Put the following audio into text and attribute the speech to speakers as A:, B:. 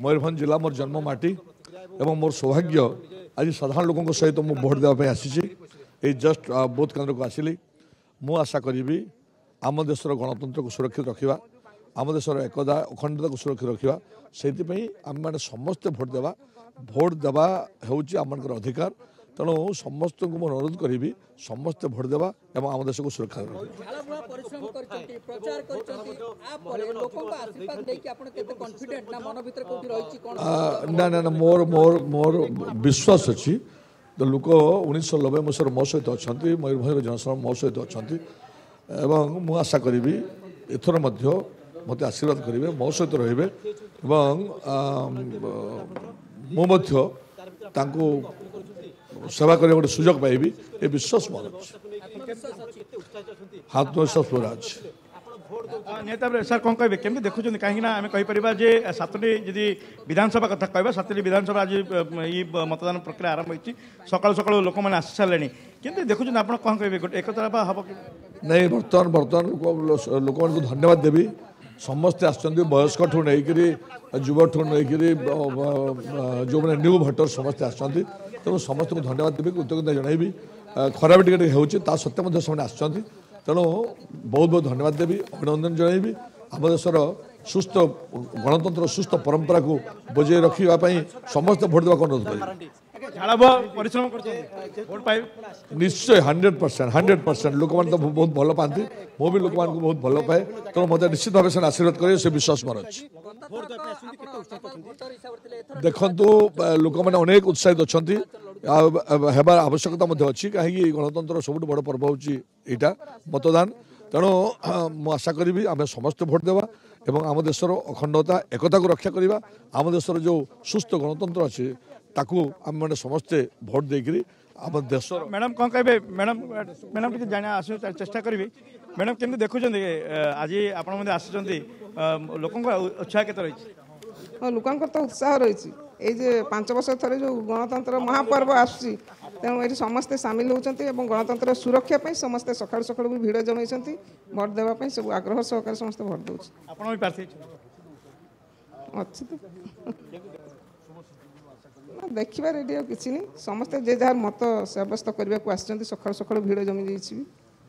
A: मयूरभंज जिला मोर जन्म माटी एवं मोर सौभाग्य आज साधारण लोकों सहित मु भोट देवाई आसी जस्ट बोध केन्द्र को आसिली मु आशा करी आम देशर गणतंत्र को सुरक्षित रखा आम देशर एकता अखंडता को सुरक्षित रखा से आम मैंने समस्ते भोट देवा हूँ आम अधिकार तेणु समस्त को मुझे अनुरोध करी समस्ते भोट देवा एवं आम देश को सुरक्षा ना ना ना मोर मोर मोर विश्वास अच्छी तो लोक 1990 मसीह मो सहित अच्छा मयूरभंज जनसाधारण मो सहित अच्छा एवं मु आशा करी एथर मत आशीर्वाद करेंगे मो सहित रे सेवा करने गोटे सुजोग पाइबी ये विश्वास मोर आत्मविश्वास पूरा अच्छे
B: नेता सर कौन कहे केमी देखुं कहीं आम कहीपर जे 7टी जी विधानसभा कथा कह 7टी विधानसभा आज ये मतदान प्रक्रिया आरंभ होती सकाल सकाल लोक मैंने आसी सारे कि देखुं आप कौन कहे गोटे एक तरफा हम कि
A: नहीं बर्तमान लोक धन्यवाद देवी समस्ते आयस्क ठूँ नहीं युव ठूँ नहीं जो मैंने न्यू भोटर समस्ते आसती तेणु समस्त को धन्यवाद देवी कृतज्ञता जनइबी खराब टिके होता सत्वे से आसती तेणु बहुत बहुत धन्यवाद देवी अभिनंदन जनइबी आम देशर सुस्थ गणतंत्र सुस्थ परंपरा को बजाय रखापी समस्त भोट देवा अनुरोध करें निश्चय 100% लोक मैंने तो बहुत भल पाती मु भी लोक को बहुत भल पाए तेणु मत निश्चित भाव से आशीर्वाद करेंगे से विश्वास मोर अच्छी देखु लोक मैंने अनेक उत्साहित अच्छा हेबार आवश्यकता अच्छी कहीं गणतंत्र सब बड़ पर्व होता मतदान तेणु मु आशा करी आम समस्त भोट देवा एवं आम देशर अखंडता एकता को रक्षा करवा आम देशर जो सुस्थ गणतंत्र अच्छे ताकू आम मैंने समस्ते भोट देकर आम देश
B: मैडम कौन कहे मैडम मैडम टी जाना आस चेष्टा करी मैडम केमती देखुं आज आप लोक उत्साह के रही
C: लोक तो उत्साह रही ये 5 वर्ष थे जो गणतंत्र महापर्व आसूँ तेणु ये समस्ते सामिल होती गणतंत्र सुरक्षा समस्ते सकाल सकाल भी भिड़ जमाई भोट देवाई सब आग्रह सहकार समस्त भोट दूसरी अच्छी तो देखा रेडी किसी नहीं समस्ते जे जहाँ मत सब्यस्त करने को आसका सकाल सकाल भिड़ जमी जाइए।